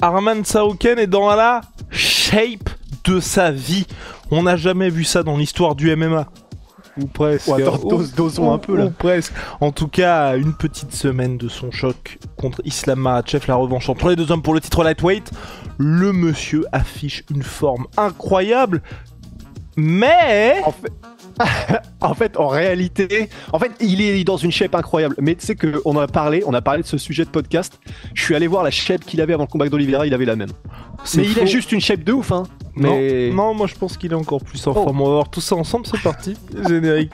Arman Tsarukyan est dans la shape de sa vie. On n'a jamais vu ça dans l'histoire du MMA. Ou presque. Ouais, dosons un peu là. Ou presque. En tout cas, une petite semaine de son choc contre Islam Makhachev, la revanche entre les deux hommes pour le titre lightweight. Le monsieur affiche une forme incroyable. Mais... En fait, en réalité, il est dans une shape incroyable. Mais tu sais qu'on a parlé de ce sujet de podcast. Je suis allé voir la shape qu'il avait avant le combat d'Oliveira, il avait la même. Mais il a juste une shape de ouf, hein. Mais... Non, moi je pense qu'il est encore plus en forme. On va voir tout ça ensemble, c'est parti. Générique.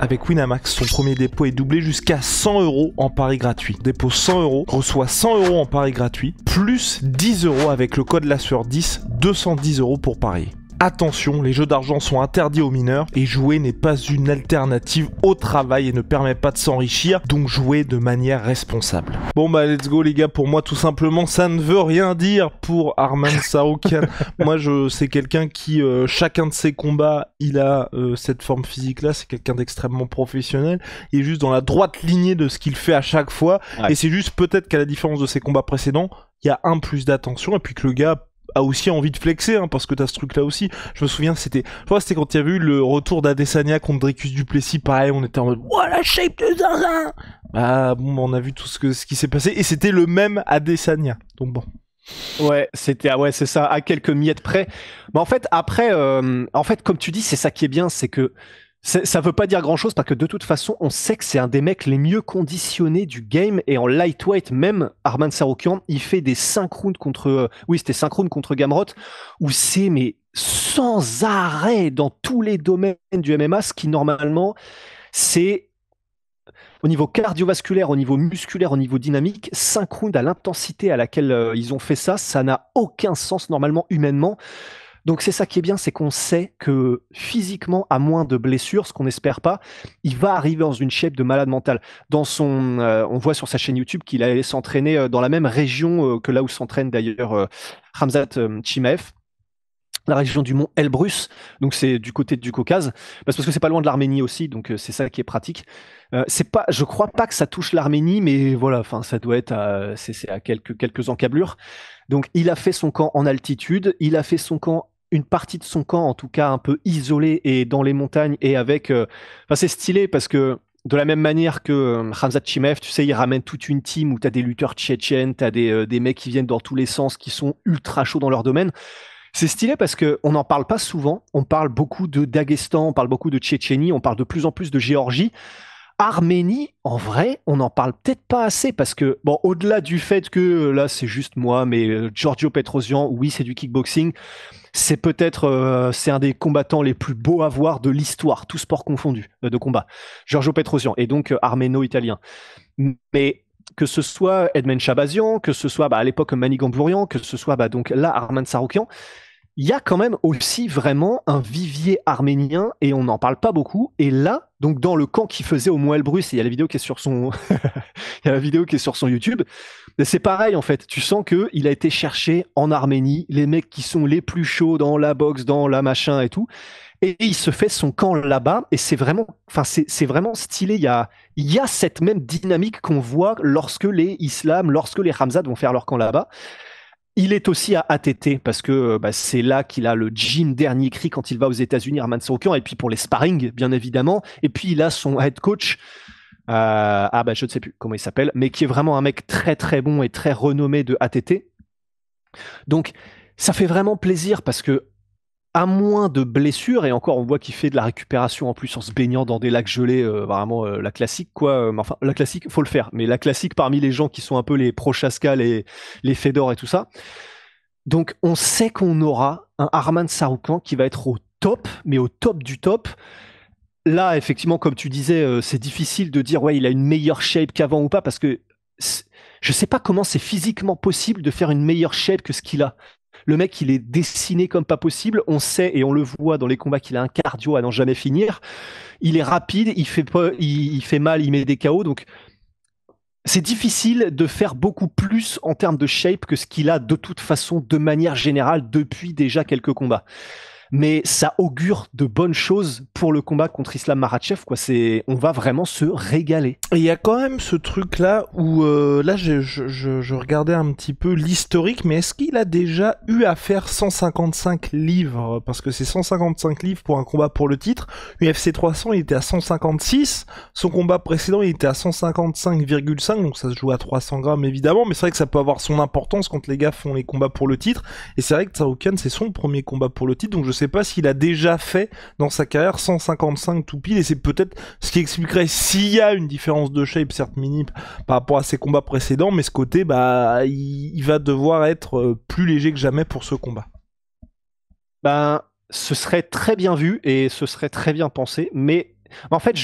Avec Winamax, son premier dépôt est doublé jusqu'à 100 € en pari gratuit. Dépôt 100 €, reçoit 100 € en pari gratuit, plus 10 € avec le code la sueur 10, 210 € pour parier. Attention, les jeux d'argent sont interdits aux mineurs et jouer n'est pas une alternative au travail et ne permet pas de s'enrichir, donc jouer de manière responsable. Bon bah let's go les gars, pour moi tout simplement ça ne veut rien dire pour Arman Tsarukyan. Moi c'est quelqu'un qui, chacun de ses combats, il a cette forme physique là, c'est quelqu'un d'extrêmement professionnel, il est juste dans la droite lignée de ce qu'il fait à chaque fois, et c'est juste peut-être qu'à la différence de ses combats précédents, il y a un plus d'attention et puis que le gars a aussi envie de flexer, hein, parce que t'as ce truc là aussi. Je me souviens, c'était quand il y avait eu le retour d'Adesanya contre Dricus du Plessis, pareil, on était en mode oh la shape de zinzin. Ah bon, on a vu tout ce qui s'est passé et c'était le même Adesanya, donc bon. Ouais, c'est ça, à quelques miettes près. Mais en fait, après, comme tu dis, c'est ça qui est bien, c'est que ça veut pas dire grand chose parce que de toute façon, on sait que c'est un des mecs les mieux conditionnés du game et en lightweight, même Arman Tsarukyan, il fait des 5 rounds contre, c'était 5 rounds contre Gamrot où c'est, mais sans arrêt dans tous les domaines du MMA, ce qui normalement, c'est au niveau cardiovasculaire, au niveau musculaire, au niveau dynamique, 5 rounds à l'intensité à laquelle ils ont fait ça, ça n'a aucun sens normalement humainement. Donc c'est ça qui est bien, c'est qu'on sait que physiquement, à moins de blessures, ce qu'on n'espère pas, il va arriver dans une shape de malade mental. On voit sur sa chaîne YouTube qu'il allait s'entraîner dans la même région que là où s'entraîne d'ailleurs Khamzat Chimaev, la région du mont Elbrus, donc c'est du côté du Caucase, parce que c'est pas loin de l'Arménie aussi, donc c'est ça qui est pratique. Je crois pas que ça touche l'Arménie, mais voilà, enfin ça doit être c'est à quelques encablures. Donc il a fait son camp en altitude, il a fait son camp, une partie de son camp en tout cas un peu isolé et dans les montagnes et avec, c'est stylé parce que de la même manière que Khamzat Chimaev, tu sais, il ramène toute une team où t'as des lutteurs tchétchènes, t'as des mecs qui viennent dans tous les sens, qui sont ultra chauds dans leur domaine. C'est stylé parce qu'on n'en parle pas souvent. On parle beaucoup de Daghestan, on parle beaucoup de Tchétchénie, on parle de plus en plus de Géorgie. Arménie, en vrai, on n'en parle peut-être pas assez parce que, bon, au-delà du fait que là, c'est juste moi, mais Giorgio Petrosian, oui, c'est du kickboxing. C'est peut-être c'est un des combattants les plus beaux à voir de l'histoire, tout sport confondu de combat. Giorgio Petrosian, et donc arméno-italien. Mais que ce soit Edmen Shabazian, que ce soit à l'époque Mani Gambourian, que ce soit donc là Arman Tsarukyan, il y a quand même aussi vraiment un vivier arménien et on n'en parle pas beaucoup. Et là, donc dans le camp qu'il faisait au Mont Elbrus, il y a la vidéo qui est sur son, il y a la vidéo qui est sur son YouTube. C'est pareil en fait. Tu sens que il a été cherché en Arménie, les mecs qui sont les plus chauds dans la boxe, dans la machin et tout. Et il se fait son camp là-bas et c'est vraiment, c'est vraiment stylé. Il y a cette même dynamique qu'on voit lorsque les Islam, lorsque les Khamzat vont faire leur camp là-bas. Il est aussi à ATT parce que c'est là qu'il a le gym dernier cri quand il va aux États-Unis, Arman Tsarukyan, et puis pour les sparring, bien évidemment. Et puis il a son head coach, je ne sais plus comment il s'appelle, mais qui est vraiment un mec très très bon et très renommé de ATT. Donc ça fait vraiment plaisir parce que à moins de blessures, et encore on voit qu'il fait de la récupération en plus en se baignant dans des lacs gelés, vraiment la classique quoi, enfin la classique faut le faire, mais la classique parmi les gens qui sont un peu les Prochaska, les Fedor et tout ça. Donc on sait qu'on aura un Arman Tsarukyan qui va être au top, mais au top du top. Là effectivement comme tu disais, c'est difficile de dire ouais il a une meilleure shape qu'avant ou pas, parce que je sais pas comment c'est physiquement possible de faire une meilleure shape que ce qu'il a. Le mec, il est dessiné comme pas possible. On sait et on le voit dans les combats qu'il a un cardio à n'en jamais finir. Il est rapide, il fait mal, il met des KO. Donc, c'est difficile de faire beaucoup plus en termes de shape que ce qu'il a de toute façon, de manière générale, depuis déjà quelques combats. mais ça augure de bonnes choses pour le combat contre Islam Makhachev, quoi. On va vraiment se régaler. Et il y a quand même ce truc-là où, là, je regardais un petit peu l'historique, mais est-ce qu'il a déjà eu à faire 155 livres? Parce que c'est 155 livres pour un combat pour le titre. UFC 300, il était à 156. Son combat précédent, il était à 155,5, donc ça se joue à 300 grammes, évidemment, mais c'est vrai que ça peut avoir son importance quand les gars font les combats pour le titre. Et c'est vrai que Tsarukyan, c'est son premier combat pour le titre, donc je sais pas s'il a déjà fait dans sa carrière 155 tout pile, et c'est peut-être ce qui expliquerait s'il y a une différence de shape, certes minime, par rapport à ses combats précédents, mais ce côté, bah, il va devoir être plus léger que jamais pour ce combat. Ben, ce serait très bien vu et ce serait très bien pensé, mais en fait,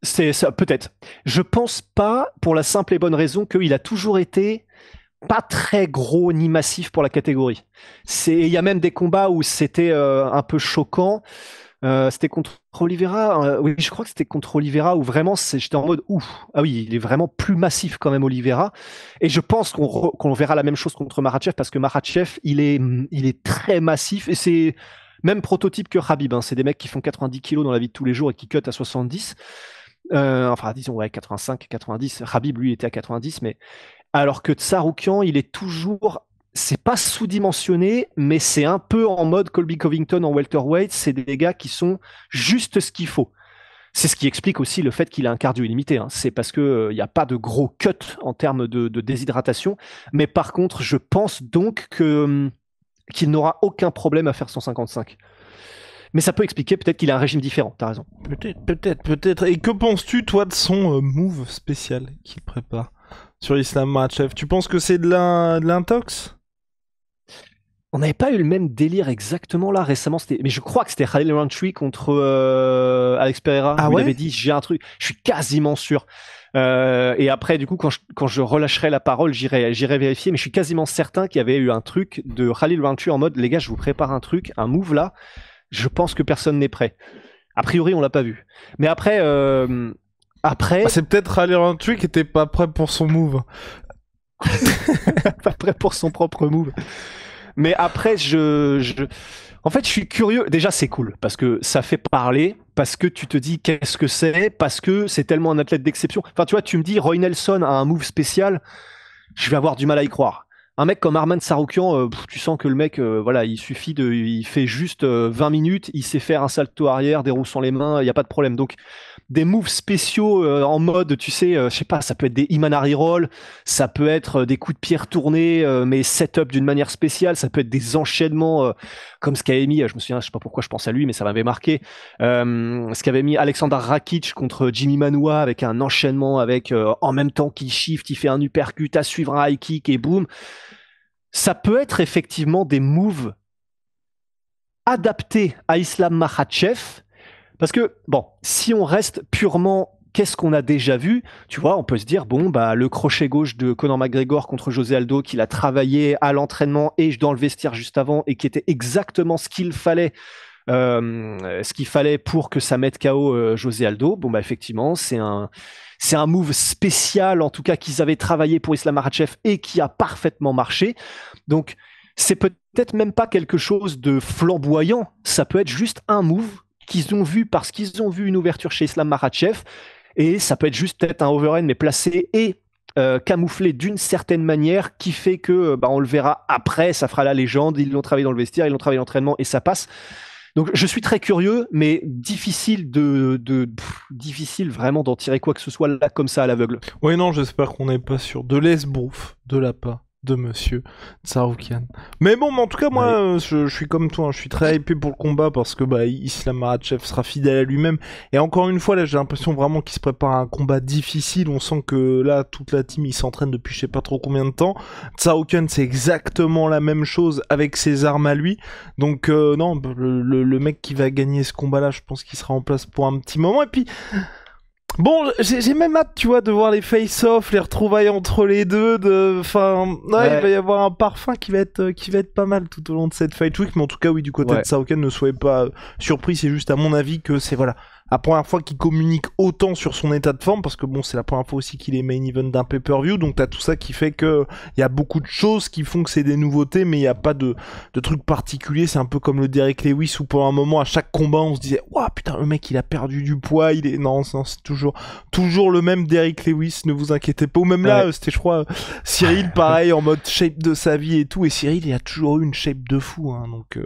c'est ça, peut-être. Je pense pas, pour la simple et bonne raison qu'il a toujours été pas très gros ni massif pour la catégorie. Il y a même des combats où c'était un peu choquant. C'était contre Oliveira. Oui, je crois que c'était contre Oliveira où vraiment j'étais en mode ouf. Ah oui, il est vraiment plus massif quand même, Oliveira. Et je pense qu'on verra la même chose contre Makhachev parce que Makhachev, il est très massif et c'est même prototype que Khabib. Hein. C'est des mecs qui font 90 kilos dans la vie de tous les jours et qui cut à 70. Enfin, disons, ouais, 85, 90. Khabib, lui, était à 90, mais alors que Tsarukyan, il est toujours, c'est pas sous-dimensionné, mais c'est un peu en mode Colby Covington en welterweight. C'est des gars qui sont juste ce qu'il faut. C'est ce qui explique aussi le fait qu'il a un cardio illimité. Hein. C'est parce que il n'y a pas de gros cut en termes de déshydratation. Mais par contre, je pense donc qu'il n'aura aucun problème à faire 155. Mais ça peut expliquer peut-être qu'il a un régime différent, t'as raison. Peut-être. Et que penses-tu, toi, de son move spécial qu'il prépare sur Islam Makhachev? Tu penses que c'est de l'intox? On n'avait pas eu le même délire exactement là récemment, mais je crois que c'était Khalil Rountree contre Alex Pereira. Ah où ouais, il avait dit j'ai un truc, je suis quasiment sûr. Et après, du coup, quand je relâcherai la parole, j'irai vérifier, mais je suis quasiment certain qu'il y avait eu un truc de Khalil Rountree en mode les gars, je vous prépare un truc, un move là. Je pense que personne n'est prêt. A priori, on l'a pas vu. Mais après, c'est peut-être Khalil Rountree qui était pas prêt pour son move. pas prêt pour son propre move. Mais après, en fait, je suis curieux. Déjà, c'est cool parce que ça fait parler, parce que tu te dis qu'est-ce que c'est, parce que c'est tellement un athlète d'exception. Enfin, tu vois, tu me dis Roy Nelson a un move spécial, je vais avoir du mal à y croire. Un mec comme Arman Tsarukyan, tu sens que le mec, voilà, il fait juste 20 minutes, il sait faire un salto arrière, des roues sans les mains, il n'y a pas de problème. Donc, des moves spéciaux en mode, tu sais, je sais pas, ça peut être des Imanari roll, ça peut être des coups de pied retournés, mais set-up d'une manière spéciale, ça peut être des enchaînements comme ce qu'avait mis, je me souviens, je sais pas pourquoi je pense à lui, mais ça m'avait marqué, ce qu'avait mis Alexander Rakic contre Jimmy Manuwa avec un enchaînement avec en même temps qu'il shift, il fait un uppercut à suivre un high kick et boum. Ça peut être effectivement des moves adaptés à Islam Makhachev, parce que, bon, si on reste purement qu'est-ce qu'on a déjà vu, tu vois, on peut se dire, bon, bah, le crochet gauche de Conor McGregor contre José Aldo, qu'il a travaillé à l'entraînement et dans le vestiaire juste avant, et qui était exactement ce qu'il fallait pour que ça mette KO José Aldo, bon, bah, effectivement, c'est un move spécial, en tout cas, qu'ils avaient travaillé pour Islam Makhachev et qui a parfaitement marché. Donc, c'est peut-être même pas quelque chose de flamboyant. Ça peut être juste un move qu'ils ont vu parce qu'ils ont vu une ouverture chez Islam Makhachev. Et ça peut être juste peut-être un overhand, mais placé et camouflé d'une certaine manière qui fait que on le verra après, ça fera la légende. Ils l'ont travaillé dans le vestiaire, ils l'ont travaillé dans l'entraînement et ça passe. Donc je suis très curieux, mais difficile difficile vraiment d'en tirer quoi que ce soit là comme ça à l'aveugle. Oui, non, j'espère qu'on n'est pas sur de l'esbrouf de la part de monsieur Tsarukyan. Mais bon, en tout cas, moi, je suis comme toi, hein, je suis très hypé pour le combat parce que Islam Makhachev sera fidèle à lui-même. Et encore une fois, là, j'ai l'impression vraiment qu'il se prépare à un combat difficile. On sent que là, toute la team, il s'entraîne depuis je sais pas trop combien de temps. Tsarukyan, c'est exactement la même chose avec ses armes à lui. Donc, non, le mec qui va gagner ce combat-là, je pense qu'il sera en place pour un petit moment. Et puis... Bon, j'ai même hâte, tu vois, de voir les face-off, les retrouvailles entre les deux. Enfin, il va y avoir un parfum qui va être pas mal tout au long de cette Fight Week. Mais en tout cas, oui, du côté de Tsarukyan, ne soyez pas surpris. C'est juste à mon avis que c'est voilà la première fois qu'il communique autant sur son état de forme, parce que bon, c'est la première fois aussi qu'il est main event d'un pay-per-view, donc t'as tout ça qui fait que il y a beaucoup de choses qui font que c'est des nouveautés, mais il n'y a pas de trucs particuliers. C'est un peu comme le Derek Lewis où pendant un moment, à chaque combat, on se disait, ouah, putain, le mec, il a perdu du poids, non, c'est toujours le même Derek Lewis, ne vous inquiétez pas. Ou même là, c'était, je crois, Cyril, pareil, en mode shape de sa vie et tout, et Cyril, il a toujours eu une shape de fou, hein, donc...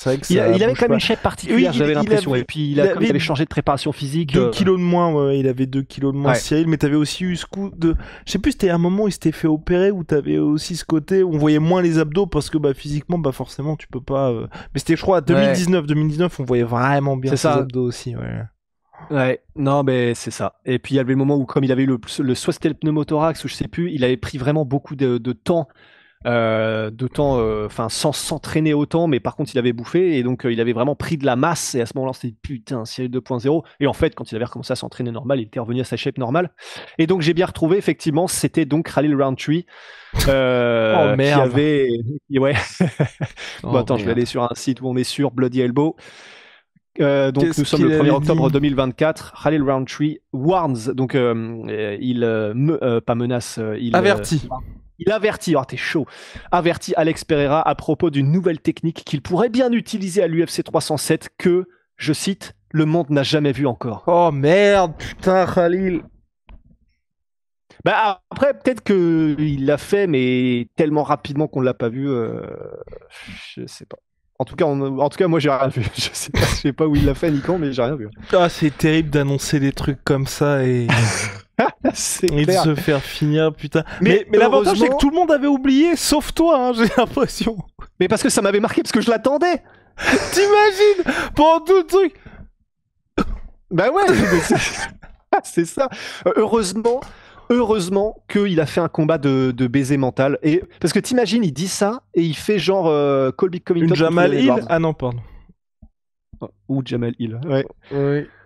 C'est vrai que il avait quand même une shape particulière, j'avais l'impression. Et puis il avait changé de préparation physique. 2 kilos de moins, ouais, il avait 2 kilos de moins, Cyril. Mais t'avais aussi eu ce coup de... Je sais plus, c'était un moment où il s'était fait opérer, où t'avais aussi ce côté où on voyait moins les abdos, parce que physiquement, forcément, tu peux pas... Mais c'était, je crois, 2019, on voyait vraiment bien ses abdos aussi, ouais. Ouais, non, mais c'est ça. Et puis il y avait le moment où, comme il avait eu soit c'était le pneumothorax, ou je sais plus, il avait pris vraiment beaucoup de temps. Sans s'entraîner autant, mais par contre il avait bouffé et donc il avait vraiment pris de la masse, et à ce moment-là c'était putain Cyril 2.0, et en fait quand il avait recommencé à s'entraîner normal, il était revenu à sa shape normale, et donc j'ai bien retrouvé, effectivement c'était donc Khalil Roundtree oh merde, qui avait attends, je vais aller sur un site où on est sûr, Bloody Elbow. Donc nous sommes le 1er octobre 2024. Khalil Roundtree warns, donc pas menace, il avertit. Il avertit, t'es chaud, avertit Alex Pereira à propos d'une nouvelle technique qu'il pourrait bien utiliser à l'UFC 307 que, je cite, le monde n'a jamais vu encore. Oh merde, putain, Khalil. Après, peut-être qu'il l'a fait, mais tellement rapidement qu'on l'a pas vu, je sais pas. En tout cas, moi j'ai rien vu. Je sais pas où il l'a fait ni quand, mais j'ai rien vu. Ah, c'est terrible d'annoncer des trucs comme ça et... et de se faire finir, putain. Mais l'avantage, c'est que tout le monde avait oublié, sauf toi, hein, j'ai l'impression. Mais parce que ça m'avait marqué, parce que je l'attendais. T'imagines, pendant tout le truc. Bah ouais, c'est ça. Heureusement qu'il a fait un combat de baiser mental. Et parce que t'imagines, il dit ça et il fait genre Colby Covington. Une Jamal Hill. Ah non, pardon. Ou Jamal Hill. Ouais.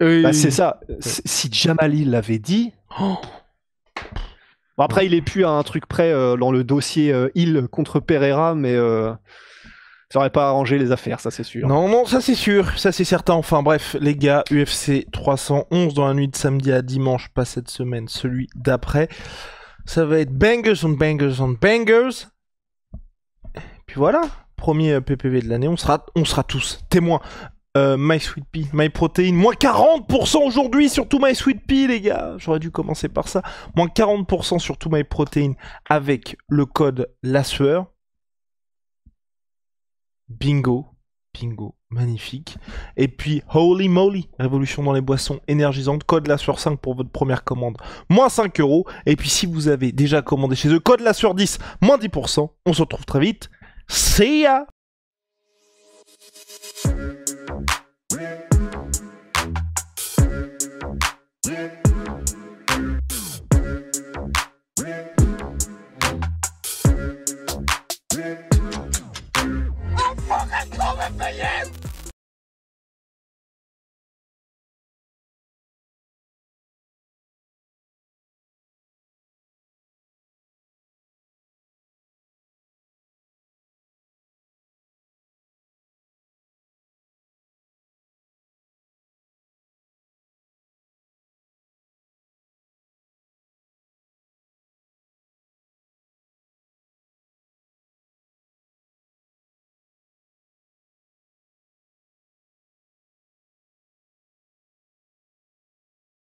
Oui. C'est ça. Si Jamal Hill l'avait dit. Oh. Bon, après, il est plus à un truc près dans le dossier Hill contre Pereira, mais ça aurait pas arrangé les affaires, ça c'est sûr. Non, ça c'est sûr, ça c'est certain. Enfin bref, les gars, UFC 311 dans la nuit de samedi à dimanche, pas cette semaine, celui d'après. Ça va être bangers on bangers on bangers. Puis voilà, premier PPV de l'année, on sera tous témoins. My Sweet Pea, My Protein, moins 40% aujourd'hui sur tout My Sweet Pea, les gars. J'aurais dû commencer par ça. Moins 40% sur tout My Protein avec le code La Sueur. Bingo, magnifique. Et puis Holy Moly, révolution dans les boissons énergisantes, code La Sueur 5 pour votre première commande, moins 5 €. Et puis si vous avez déjà commandé chez eux, code La Sueur 10, moins 10%. On se retrouve très vite. See ya! I'm fucking coming for you!